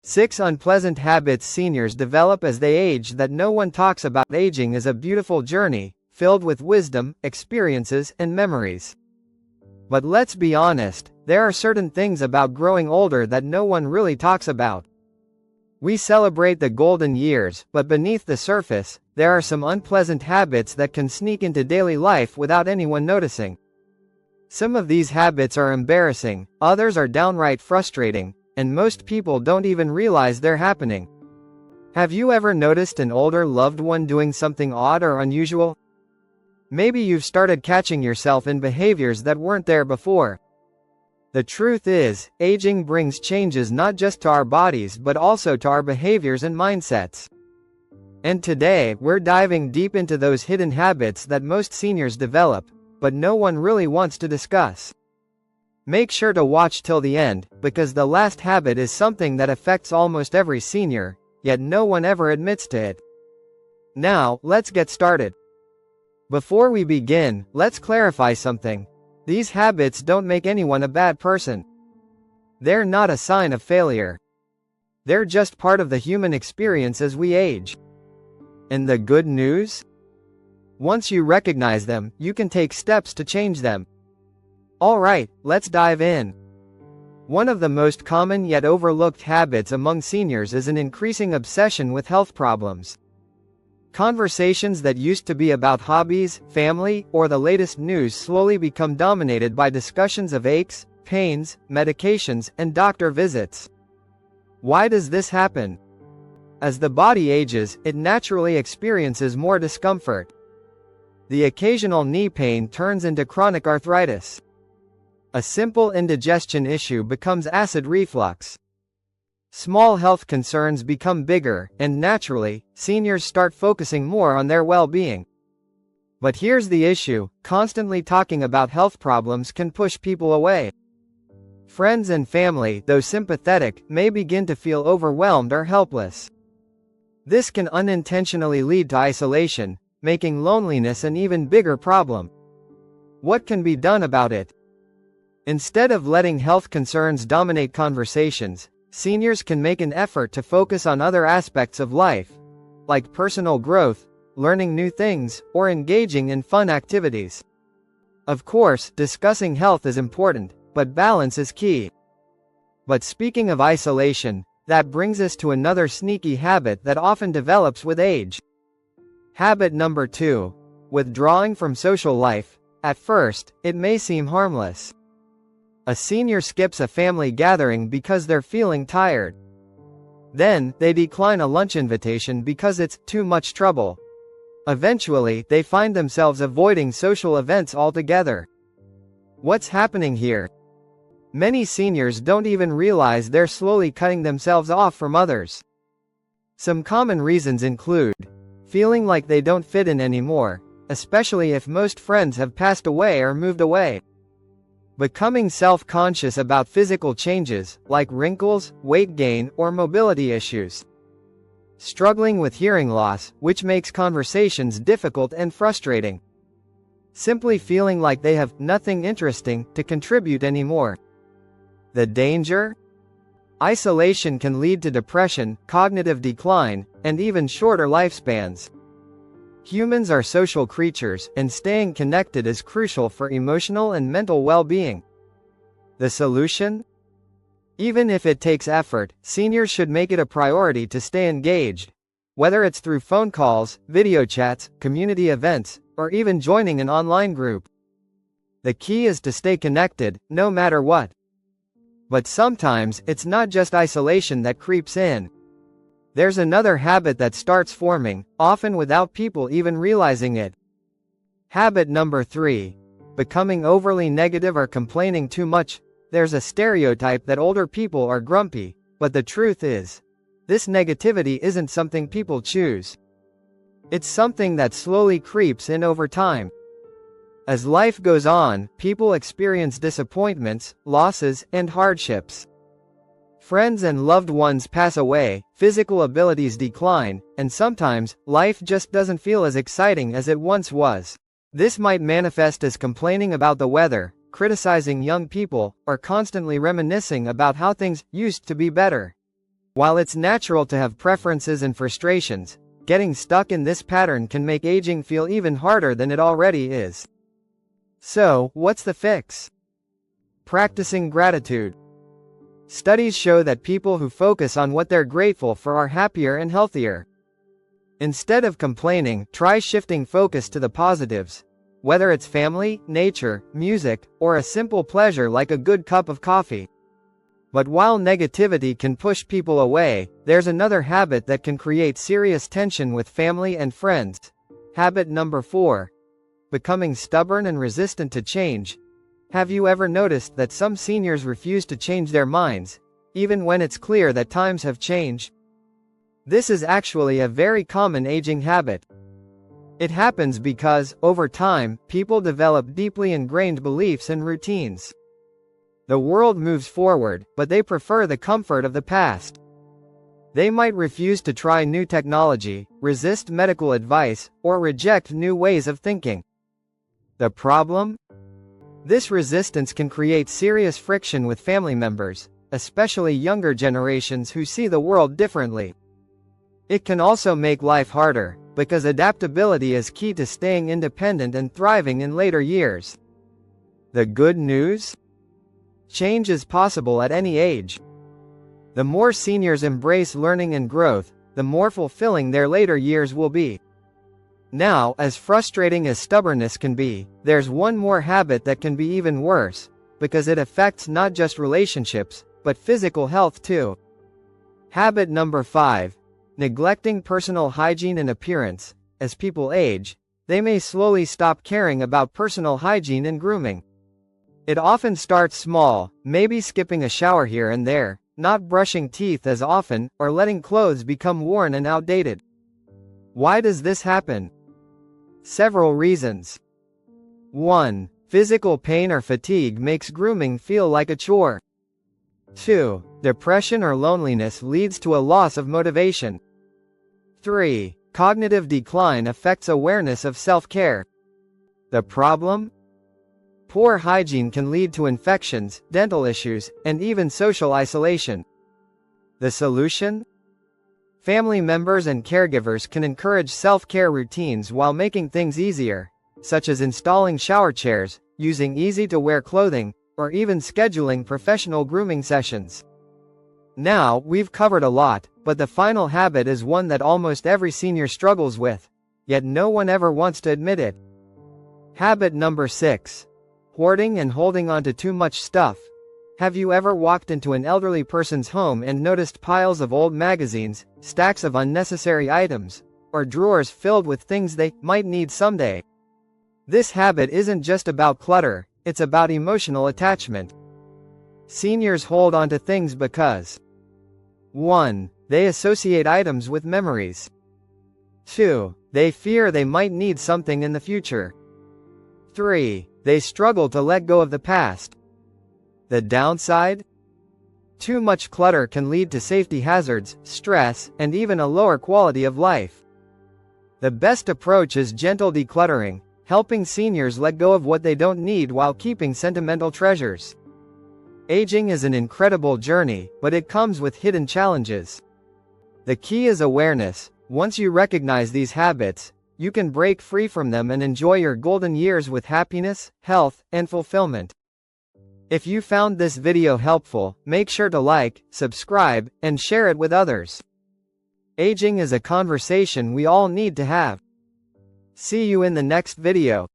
6 unpleasant habits seniors develop as they age that no one talks about. Aging is a beautiful journey, filled with wisdom, experiences, and memories. But let's be honest, there are certain things about growing older that no one really talks about. We celebrate the golden years, but beneath the surface, there are some unpleasant habits that can sneak into daily life without anyone noticing. Some of these habits are embarrassing, others are downright frustrating, and most people don't even realize they're happening. Have you ever noticed an older loved one doing something odd or unusual? Maybe you've started catching yourself in behaviors that weren't there before. The truth is, aging brings changes not just to our bodies but also to our behaviors and mindsets. And today, we're diving deep into those hidden habits that most seniors develop, but no one really wants to discuss. Make sure to watch till the end, because the last habit is something that affects almost every senior, yet no one ever admits to it. Now, let's get started. Before we begin, let's clarify something. These habits don't make anyone a bad person. They're not a sign of failure. They're just part of the human experience as we age. And the good news? Once you recognize them, you can take steps to change them. Alright, let's dive in. One of the most common yet overlooked habits among seniors is an increasing obsession with health problems. Conversations that used to be about hobbies, family, or the latest news slowly become dominated by discussions of aches, pains, medications, and doctor visits. Why does this happen? As the body ages, it naturally experiences more discomfort. The occasional knee pain turns into chronic arthritis. A simple indigestion issue becomes acid reflux. Small health concerns become bigger, and naturally, seniors start focusing more on their well-being. But here's the issue: constantly talking about health problems can push people away. Friends and family, though sympathetic, may begin to feel overwhelmed or helpless. This can unintentionally lead to isolation, making loneliness an even bigger problem. What can be done about it? Instead of letting health concerns dominate conversations, seniors can make an effort to focus on other aspects of life, like personal growth, learning new things, or engaging in fun activities. Of course, discussing health is important, but balance is key. But speaking of isolation, that brings us to another sneaky habit that often develops with age. Habit number 2: withdrawing from social life. At first, it may seem harmless. A senior skips a family gathering because they're feeling tired. Then, they decline a lunch invitation because it's too much trouble. Eventually, they find themselves avoiding social events altogether. What's happening here? Many seniors don't even realize they're slowly cutting themselves off from others. Some common reasons include feeling like they don't fit in anymore, especially if most friends have passed away or moved away. Becoming self-conscious about physical changes, like wrinkles, weight gain, or mobility issues. Struggling with hearing loss, which makes conversations difficult and frustrating. Simply feeling like they have nothing interesting to contribute anymore. The danger? Isolation can lead to depression, cognitive decline, and even shorter lifespans. Humans are social creatures, and staying connected is crucial for emotional and mental well-being. The solution? Even if it takes effort, seniors should make it a priority to stay engaged. Whether it's through phone calls, video chats, community events, or even joining an online group. The key is to stay connected, no matter what. But sometimes, it's not just isolation that creeps in. There's another habit that starts forming, often without people even realizing it. Habit number 3: becoming overly negative or complaining too much. There's a stereotype that older people are grumpy, but the truth is, this negativity isn't something people choose. It's something that slowly creeps in over time. As life goes on, people experience disappointments, losses, and hardships. Friends and loved ones pass away, physical abilities decline, and sometimes, life just doesn't feel as exciting as it once was. This might manifest as complaining about the weather, criticizing young people, or constantly reminiscing about how things used to be better. While it's natural to have preferences and frustrations, getting stuck in this pattern can make aging feel even harder than it already is. So, what's the fix? Practicing gratitude. Studies show that people who focus on what they're grateful for are happier and healthier. Instead of complaining, try shifting focus to the positives. Whether it's family, nature, music, or a simple pleasure like a good cup of coffee. But while negativity can push people away, there's another habit that can create serious tension with family and friends. Habit number 4. Becoming stubborn and resistant to change. Have you ever noticed that some seniors refuse to change their minds, even when it's clear that times have changed? This is actually a very common aging habit. It happens because, over time, people develop deeply ingrained beliefs and routines. The world moves forward, but they prefer the comfort of the past. They might refuse to try new technology, resist medical advice, or reject new ways of thinking. The problem? This resistance can create serious friction with family members, especially younger generations who see the world differently. It can also make life harder, because adaptability is key to staying independent and thriving in later years. The good news? Change is possible at any age. The more seniors embrace learning and growth, the more fulfilling their later years will be. Now, as frustrating as stubbornness can be, there's one more habit that can be even worse, because it affects not just relationships, but physical health too. Habit number 5. Neglecting personal hygiene and appearance. As people age, they may slowly stop caring about personal hygiene and grooming. It often starts small, maybe skipping a shower here and there, not brushing teeth as often, or letting clothes become worn and outdated. Why does this happen? Several reasons. 1. Physical pain or fatigue makes grooming feel like a chore. 2. Depression or loneliness leads to a loss of motivation. 3. Cognitive decline affects awareness of self-care. The problem? Poor hygiene can lead to infections, dental issues, and even social isolation. The solution? Family members and caregivers can encourage self-care routines while making things easier, such as installing shower chairs, using easy-to-wear clothing, or even scheduling professional grooming sessions. Now, we've covered a lot, but the final habit is one that almost every senior struggles with, yet no one ever wants to admit it. Habit number 6. Hoarding and holding on to too much stuff. Have you ever walked into an elderly person's home and noticed piles of old magazines, stacks of unnecessary items, or drawers filled with things they might need someday? This habit isn't just about clutter, it's about emotional attachment. Seniors hold on to things because 1. They associate items with memories. 2. They fear they might need something in the future. 3. They struggle to let go of the past. The downside? Too much clutter can lead to safety hazards, stress, and even a lower quality of life. The best approach is gentle decluttering, helping seniors let go of what they don't need while keeping sentimental treasures. Aging is an incredible journey, but it comes with hidden challenges. The key is awareness. Once you recognize these habits, you can break free from them and enjoy your golden years with happiness, health, and fulfillment. If you found this video helpful, make sure to like, subscribe, and share it with others. Aging is a conversation we all need to have. See you in the next video.